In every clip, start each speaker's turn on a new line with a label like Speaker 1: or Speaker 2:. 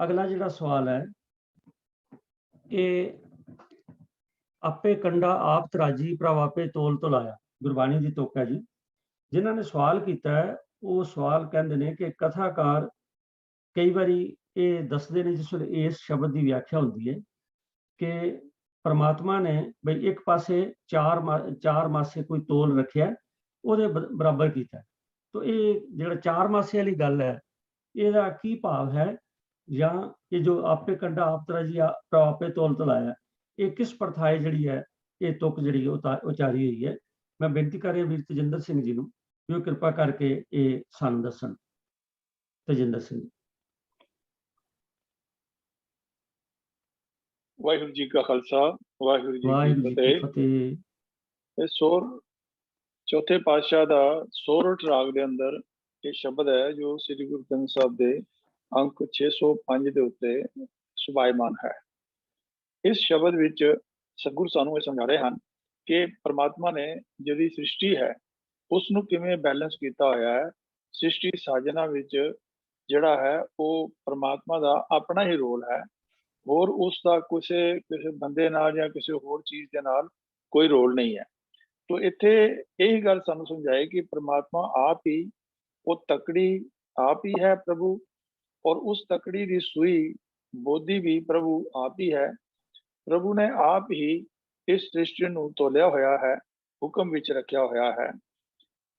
Speaker 1: अगला जिहड़ा सवाल है ये आपे कंडा आप तराजी भरा आपे तोल तलाया, गुरबाणी की तुक है जी। जिन्होंने सवाल किया है वो सवाल कहते हैं कि कथाकार कई बारी ये दसते हैं जिस वेले इस शब्द की व्याख्या होती है कि परमात्मा ने बई एक पासे चार मासे कोई तोल रखिया ਉਹਦੇ बराबर किया। तो ये जो चार मासे वाली गल है ਇਹਦਾ की भाव है ਜਾਂ ये जो आपे कंडा आप तरह जी आपे तोल तलाया ये किस प्रथाए जी है ये तुक जी उचारी हुई है। मैं बेनती कर रहा वीर तजिंदर सिंह जी भी वो कृपा करके ये सानू दसन। तजिंदर सिंह
Speaker 2: वाहिगुरू जी का खालसा वाहिगुरू जी की फतेह। सोर चौथे पातशाह का सोरठ राग के अंदर ये शब्द है जो श्री गुरु ग्रंथ साहब के अंक 605 के उत्ते सुभायमान है। इस शब्द विच सतगुरु सानू ये समझा रहे हैं कि परमात्मा ने जिहड़ी सृष्टि है उसनू किवें बैलेंस किया होया है। सृष्टि साजना विच जिहड़ा है वो परमात्मा का अपना ही रोल है और उसका किसी बंदे नाल या किसी होर चीज़ के नाल कोई रोल नहीं है। तो इत्थे यही गल सानू समझाए कि परमात्मा आप ही वो तकड़ी आप ही है प्रभु और उस तकड़ी की सूई बोधी भी प्रभु आप ही है। प्रभु ने आप ही इस सृष्टि नू तोलिया होया है, हुक्म विच रखिया होया है।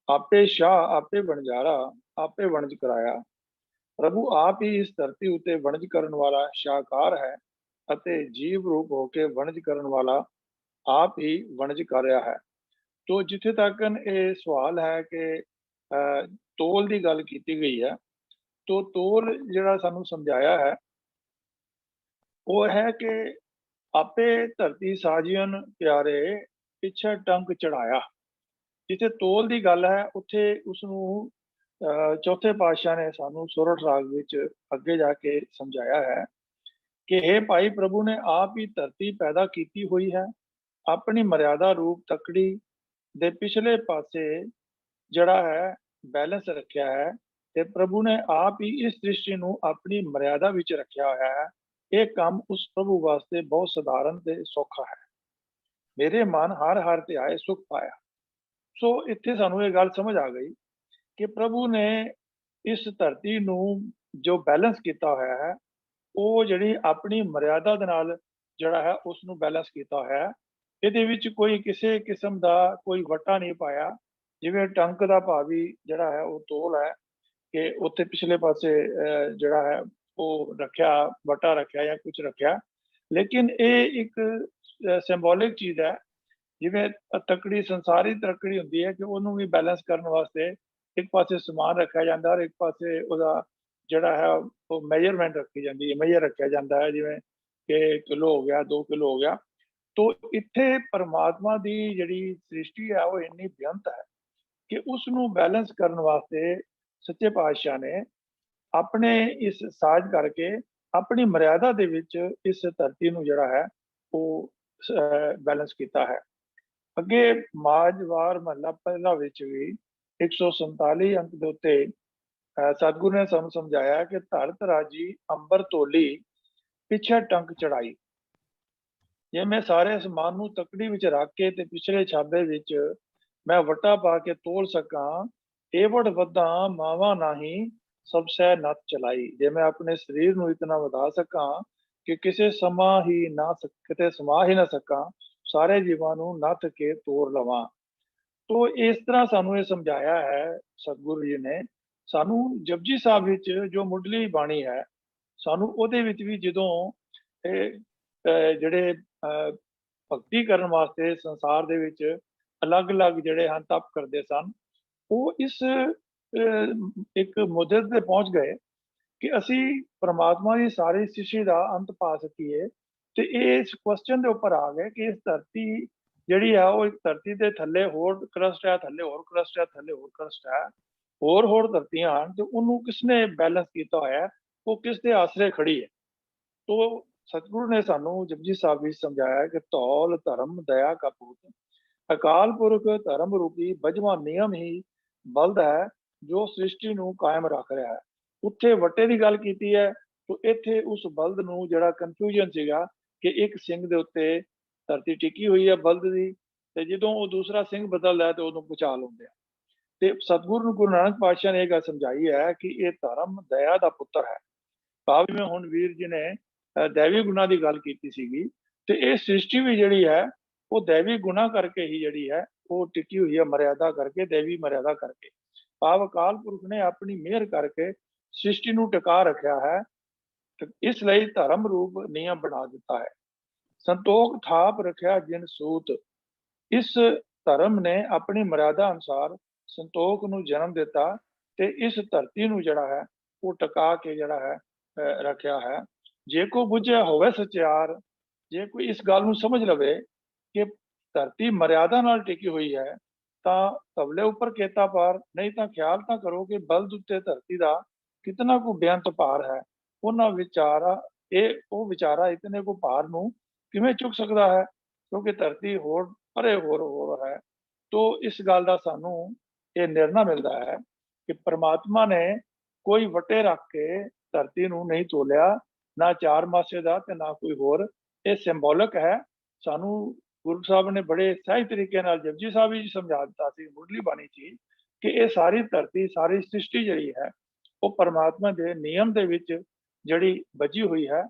Speaker 2: आपे शाह आपे बनजारा आपे वणज कराया। प्रभु आप ही इस धरती उत्ते वणज करन वाला शाहकार है अते जीव रूप होके वणज करन वाला आप ही वणज कर रहा है। तो जिथे तक ये सवाल है कि तोल की गल की गई है तो तोल जिहड़ा सानू समझाया है वो है कि आपे धरती साजियन प्यारे पिछे टंक चढ़ाया। जिथे तोल की गल है उत्थे उसनू चौथे पातशाह ने सानू सोरठ राग विच अगे जाके समझाया है कि हे भाई प्रभु ने आप ही धरती पैदा की हुई है, अपनी मर्यादा रूप तकड़ी दे पिछले पासे जड़ा है बैलेंस रखा है। ते प्रभु ने आप ही इस सृष्टि नू अपनी मर्यादा विच रखा होया है। ये काम उस प्रभु वास्ते बहुत साधारण ते सौखा है। मेरे मन हर हर ते आए सुख पाया। सो इत्थे सानू ये गल समझ आ गई कि प्रभु ने इस धरती नू जो बैलेंस किया होया है वो जिहड़ी अपनी मर्यादा दे नाल जिहड़ा है उसनू बैलेंस किया होया है। इहदे विच कोई किसी किस्म का कोई वटा नहीं पाया। जिवें टंक का भावी जिहड़ा है वो तोल है कि उत्थे पिछले पासे जिहड़ा है वो रखिया वटा रखिया या कुछ रखिया, लेकिन ये एक सिंबॉलिक चीज़ है। जिवें तकड़ी संसारी तकड़ी हुंदी है कि उहनू भी बैलेंस करने वास्ते एक पासे समान रखा जाता है और एक पासे उहदा जिहड़ा है वो मेजरमेंट रखी जाती है, मेजर रखा जाता है जिवें कि किलो हो गया 2 किलो हो गया। तो इत्थे परमात्मा की जिहड़ी सृष्टि है वो इन्नी बेअंत है कि उसनू बैलेंस करने वास्ते सच्चे पातशाह ने अपने इस साज करके अपनी मर्यादा दे विच इस धरती नू जिहड़ा है वो बैलेंस किया है। अगे माजवार महला पहला विच भी 147 अंक दे उत्ते सतगुरु ने सानू समझाया कि धरत राजी अंबर तोली पिछे टंक चढ़ाई। जे मैं सारे समान नू तकड़ी विच रख के ते पिछले छाबे विच मैं वटा पा के तोल सका, एवड़ वधा मावा नाही सब सह नत चलाई। जे मैं अपने शरीर नू इतना वधा सका कि किसी समा ही ना किते समा ही ना सका, सारे जीवां नू नत के तोड़ लवां। तो इस तरह सानू ये समझाया है सतगुरु जी ने। सानू जपजी साहब विच जो मुढ़ली बाणी है सानू ओहदे विच भी जदों ਜਿਹੜੇ भगती करन वास्ते संसार दे विच अलग अलग ਜਿਹੜੇ ਹਨ तप करते सन वो इस एक मुद्दे ते पहुंच गए कि असी परमात्मा की सारी सृष्टि का अंत पा सकीए। तो ये इस क्वेश्चन के उपर आ गए कि इस धरती जिहड़ी है वो एक धरती के थल्ले होर क्रस्ट है, थल्ले होर क्रस्ट है, थल्ले होर क्रस्ट है, होर धरतियां हैं। तो उन्होंने किसने बैलेंस किया होया, वो किसके आसरे खड़ी है। तो सतगुरु ने सानू जपजी साहब भी समझाया कि धौल धर्म दया का पूत, अकाल पुरख धर्म रूपी बजवा नियम ही बलद है जो सृष्टि नू कायम रख रहा है। उत्थे वटे की गल की है ਤੋ ਇੱਥੇ ਉਸ ਬਲਦ ਨੂੰ ਜਿਹੜਾ ਕਨਫਿਊਜ਼ਨ ਸੀਗਾ ਕਿ ਇੱਕ ਸਿੰਘ ਦੇ ਉੱਤੇ ਧਰਤੀ ਟਿਕੀ ਹੋਈ ਹੈ ਬਲਦ ਦੀ, ਤੇ ਜਦੋਂ ਉਹ ਦੂਸਰਾ ਸਿੰਘ ਬਦਲਦਾ ਤੇ ਉਹਨੂੰ ਬਚਾ ਲੈਂਦੇ ਆ। ਤੇ ਸਤਿਗੁਰੂ ਗੁਰੂ ਨਾਨਕ ਪਾਤਸ਼ਾਹ ਨੇ ਇਹ ਗੱਲ ਸਮਝਾਈ ਹੈ ਕਿ ਇਹ ਧਰਮ ਦਇਆ ਦਾ ਪੁੱਤਰ ਹੈ। ਭਾਵ ਜਿਵੇਂ ਹੁਣ ਵੀਰ ਜੀ ਨੇ ਦੈਵੀ ਗੁਣਾ ਦੀ ਗੱਲ ਕੀਤੀ ਸੀਗੀ, ਤੇ ਇਹ ਸ੍ਰਿਸ਼ਟੀ ਵੀ ਜਿਹੜੀ ਹੈ ਉਹ ਦੈਵੀ ਗੁਣਾ ਕਰਕੇ ਹੀ ਜਿਹੜੀ ਹੈ ਉਹ ਟਿਕੀ ਹੋਈ ਹੈ, ਮਰਿਆਦਾ ਕਰਕੇ, ਦੇਵੀ ਮਰਿਆਦਾ ਕਰਕੇ। ਭਾਵ ਅਕਾਲ ਪੁਰਖ ਨੇ ਆਪਣੀ ਮਿਹਰ ਕਰਕੇ ਸ੍ਰਿਸ਼ਟੀ ਨੂੰ ਟਿਕਾ ਰੱਖਿਆ ਹੈ, ਇਸ ਲਈ ਧਰਮ ਰੂਪ ਨਿਯਮ ਬਣਾ ਦਿੱਤਾ ਹੈ। ਸੰਤੋਖ ਥਾਪ ਰੱਖਿਆ ਜਿਨ ਸੂਤ, ਇਸ ਧਰਮ ਨੇ ਆਪਣੀ ਮਰਿਆਦਾ ਅਨੁਸਾਰ ਸੰਤੋਖ ਨੂੰ ਜਨਮ ਦਿੱਤਾ ਤੇ ਇਸ ਧਰਤੀ ਨੂੰ ਜਿਹੜਾ ਹੈ ਉਹ ਟਿਕਾ ਕੇ ਜਿਹੜਾ ਹੈ ਰੱਖਿਆ ਹੈ। ਜੇ ਕੋ ਬੁਝਿਆ ਹੋਵੇ ਸਚਿਆਰ, ਜੇ ਕੋਈ ਇਸ ਗੱਲ ਨੂੰ ਸਮਝ ਲਵੇ ਕਿ ਧਰਤੀ ਮਰਿਆਦਾ ਨਾਲ ਟਿਕੀ ਹੋਈ ਹੈ ਤਾਂ ਤਬਲੇ ਉੱਪਰ ਕੇਤਾ ਪਾਰ, ਨਹੀਂ ਤਾਂ ਖਿਆਲ ਤਾਂ ਕਰੋ ਕਿ ਬਲਦ ਉੱਤੇ ਧਰਤੀ ਦਾ ਕਿਤਨਾ ਕੁ ਬੇਅੰਤ ਭਾਰ ਹੈ। ਉਹਨਾਂ ਉਹ ਵਿਚਾਰਾ ਇਤਨੇ ਕੁ ਭਾਰ ਨੂੰ ਕਿਵੇਂ ਚੁੱਕ ਸਕਦਾ ਹੈ, ਕਿਉਂਕਿ ਧਰਤੀ ਹੋਰ ਪਰੇ ਹੋਰ ਹੈ। ਤੋ ਇਸ ਗੱਲ ਦਾ ਸਾਨੂੰ ਇਹ ਨਿਰਣਾ ਮਿਲਦਾ ਹੈ ਕਿ ਪ੍ਰਮਾਤਮਾ ਨੇ ਕੋਈ ਵੱਟੇ ਰੱਖ ਕੇ ਧਰਤੀ ਨੂੰ ਨਹੀਂ ਤੋਲਿਆ, ਨਾ 4 ਮਾਸੇ ਦਾ ਤੇ ਨਾ ਕੋਈ ਹੋਰ। ਇਹ ਸਿੰਬੋਲਿਕ ਹੈ। ਸਾਨੂੰ ਗੁਰੂ ਸਾਹਿਬ ਨੇ ਬੜੇ ਸਹੀ ਤਰੀਕੇ ਨਾਲ ਜਪਜੀ ਸਾਹਿਬ ਜੀ ਸਮਝਾ ਦਿੱਤਾ ਸੀ ਮੁੱਢਲੀ ਬਾਣੀ 'ਚ ਕਿ ਇਹ ਸਾਰੀ ਧਰਤੀ, ਸਾਰੀ ਸ੍ਰਿਸ਼ਟੀ ਜਿਹੜੀ ਹੈ ਉਹ ਪਰਮਾਤਮਾ ਦੇ ਨਿਯਮ ਦੇ ਵਿੱਚ ਜਿਹੜੀ ਬੱਝੀ ਹੋਈ ਹੈ,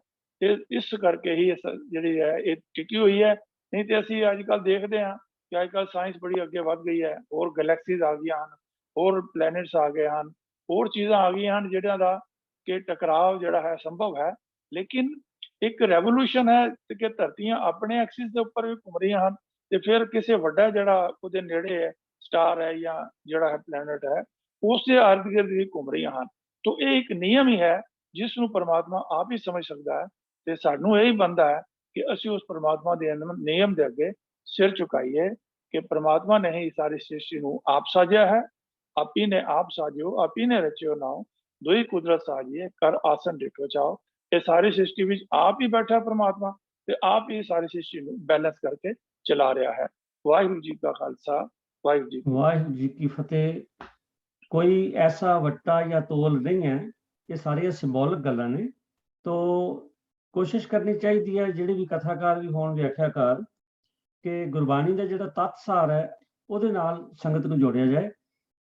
Speaker 2: ਤੇ ਇਸ ਕਰਕੇ ਹੀ ਜਿਹੜੀ ਹੈ ਇਹ ਟਿਕੀ ਹੋਈ ਹੈ। ਨਹੀਂ ਤੇ ਅਸੀਂ ਅੱਜ ਕੱਲ੍ਹ ਦੇਖਦੇ ਹਾਂ ਕਿ ਅੱਜ ਕੱਲ੍ਹ ਸਾਇੰਸ ਬੜੀ ਅੱਗੇ ਵੱਧ ਗਈ ਹੈ, ਹੋਰ ਗੈਲੈਕਸੀਜ਼ ਆ ਗਈਆਂ ਹਨ, ਹੋਰ ਪਲੈਨਟਸ ਆ ਗਏ ਹਨ, ਹੋਰ ਚੀਜ਼ਾਂ ਆ ਗਈਆਂ ਹਨ ਜਿਹੜਿਆਂ ਦਾ ਕਿ ਟਕਰਾਵ ਜਿਹੜਾ ਹੈ ਸੰਭਵ ਹੈ। ਲੇਕਿਨ ਇੱਕ ਰੈਵੋਲੂਸ਼ਨ ਹੈ ਕਿ ਧਰਤੀਆਂ ਆਪਣੇ ਐਕਸਿਸ ਦੇ ਉੱਪਰ ਵੀ ਘੁੰਮ ਰਹੀਆਂ ਹਨ, ਤੇ ਫਿਰ ਕਿਸੇ ਵੱਡਾ ਜਿਹੜਾ ਉਹਦੇ ਨੇੜੇ ਹੈ ਸਟਾਰ ਹੈ ਜਾਂ ਜਿਹੜਾ ਹੈ ਪਲੈਨਟ ਹੈ ਉਸ ਦੇ ਇਰਦ ਗਿਰਦ ਵੀ ਘੁੰਮ ਰਹੀਆਂ ਹਨ। ਤੋ ਇਹ ਇੱਕ ਨਿਯਮ ਹੀ ਹੈ ਜਿਸ ਨੂੰ ਪਰਮਾਤਮਾ ਆਪ ਹੀ ਸਮਝ ਸਕਦਾ ਹੈ, ਤੇ ਸਾਨੂੰ ਇਹ ਹੀ ਬਣਦਾ ਹੈ ਕਿ ਅਸੀਂ ਉਸ ਪਰਮਾਤਮਾ ਦੇ ਨਿਯਮ ਦੇ ਅੱਗੇ ਸਿਰ ਝੁਕਾਈਏ ਕਿ ਪਰਮਾਤਮਾ ਨੇ ਹੀ ਸਾਰੀ ਸ੍ਰਿਸ਼ਟੀ ਨੂੰ ਆਪ ਸਾਜਿਆ ਹੈ। ਆਪੀ ਨੇ ਆਪ ਸਾਜਿਓ, ਆਪੀ ਨੇ ਰਚਿਓ ਨਾਉ, ਦੋਈ ਕੁਦਰਤ ਸਾਜੀਏ ਕਰ ਆਸਨ ਡਿਠੋ ਚਾਓ। ਇਹ ਸਾਰੀ ਸ੍ਰਿਸ਼ਟੀ ਵਿੱਚ ਆਪ ਹੀ ਬੈਠਾ ਪਰਮਾਤਮਾ, ਤੇ ਆਪ ਹੀ ਸਾਰੀ ਸ੍ਰਿਸ਼ਟੀ ਨੂੰ ਬੈਲੈਂਸ ਕਰਕੇ ਚਲਾ ਰਿਹਾ ਹੈ। ਵਾਹਿਗੁਰੂ ਜੀ ਕਾ ਖਾਲਸਾ, ਵਾਹਿਗੁਰੂ
Speaker 1: ਜੀ ਕੀ ਫਤਿਹ। ਕੋਈ ਐਸਾ ਵੱਟਾ ਜਾਂ ਤੋਲ ਨਹੀਂ ਹੈ, ਇਹ ਸਾਰੀਆਂ ਸਿੰਬੋਲਿਕ ਗੱਲਾਂ ਨੇ। ਤੋ ਕੋਸ਼ਿਸ਼ ਕਰਨੀ ਚਾਹੀਦੀ ਹੈ ਜਿਹੜੇ ਵੀ ਕਥਾਕਾਰ ਵੀ ਹੋਣ, ਵਿਆਖਿਆਕਾਰ, ਕਿ ਗੁਰਬਾਣੀ ਦਾ ਜਿਹੜਾ ਤੱਤ ਸਾਰ ਹੈ ਉਹਦੇ ਨਾਲ ਸੰਗਤ ਨੂੰ ਜੋੜਿਆ ਜਾਏ।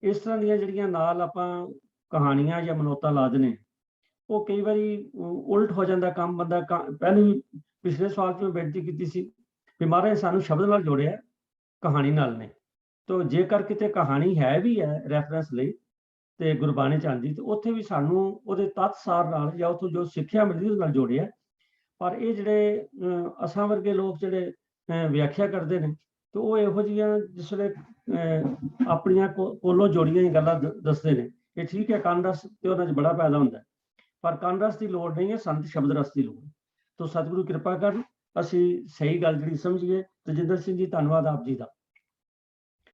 Speaker 1: ਇਸ ਤਰ੍ਹਾਂ ਦੀਆਂ ਜਿਹੜੀਆਂ ਨਾਲ ਆਪਾਂ ਕਹਾਣੀਆਂ ਜਾਂ ਮਨੋਤਾਂ ਲਾ ਦਿੰਦੇ, ਉਹ ਕਈ ਵਾਰੀ ਉਲਟ ਹੋ ਜਾਂਦਾ ਕੰਮ। ਬੰਦਾ ਪਹਿਲੇ ਪਿਛਲੇ ਸਵਾਲ 'ਚ ਮੈਂ ਬੇਨਤੀ ਕੀਤੀ ਸੀ ਵੀ ਮਹਾਰਾਜ ਸਾਨੂੰ ਸ਼ਬਦ ਨਾਲ ਜੋੜਿਆ, ਕਹਾਣੀ ਨਾਲ ਨਹੀਂ। ਤੋ ਜੇਕਰ ਕਿਤੇ ਕਹਾਣੀ ਹੈ ਵੀ ਹੈ ਰੈਫਰੈਂਸ ਲਈ ਤੇ ਗੁਰਬਾਣੀ 'ਚ ਆਉਂਦੀ, ਤੇ ਉੱਥੇ ਵੀ ਸਾਨੂੰ ਉਹਦੇ ਤੱਤ ਸਾਰ ਨਾਲ ਜਾਂ ਉੱਥੋਂ ਜੋ ਸਿੱਖਿਆ ਮਿਲਦੀ ਉਹਦੇ ਨਾਲ ਜੋੜਿਆ। ਪਰ ਇਹ ਜਿਹੜੇ ਅਸਾਂ ਵਰਗੇ ਲੋਕ ਜਿਹੜੇ ਵਿਆਖਿਆ ਕਰਦੇ ਨੇ, ਤੇ ਉਹ ਇਹੋ ਜਿਹੀਆਂ ਜਿਸ ਵੇਲੇ ਆਪਣੀਆਂ ਕੋਲੋਂ ਜੋੜੀਆਂ ਹੀ ਗੱਲਾਂ ਦੱਸਦੇ ਨੇ। ਇਹ ਠੀਕ ਹੈ, ਕੰਨ ਰਸ ਤੇ ਉਹਨਾਂ 'ਚ ਬੜਾ ਪੈਦਾ ਹੁੰਦਾ, ਪਰ ਕੰਨ ਰਸ ਦੀ ਲੋੜ ਨਹੀਂ ਹੈ, ਸੰਤ ਸ਼ਬਦ ਰਸ ਦੀ ਲੋੜ। ਤੋ ਸਤਿਗੁਰੂ ਕਿਰਪਾ ਕਰਨ ਅਸੀਂ ਸਹੀ ਗੱਲ ਜਿਹੜੀ ਸਮਝੀਏ। ਤਜਿੰਦਰ ਸਿੰਘ ਜੀ, ਧੰਨਵਾਦ ਆਪ ਜੀ ਦਾ।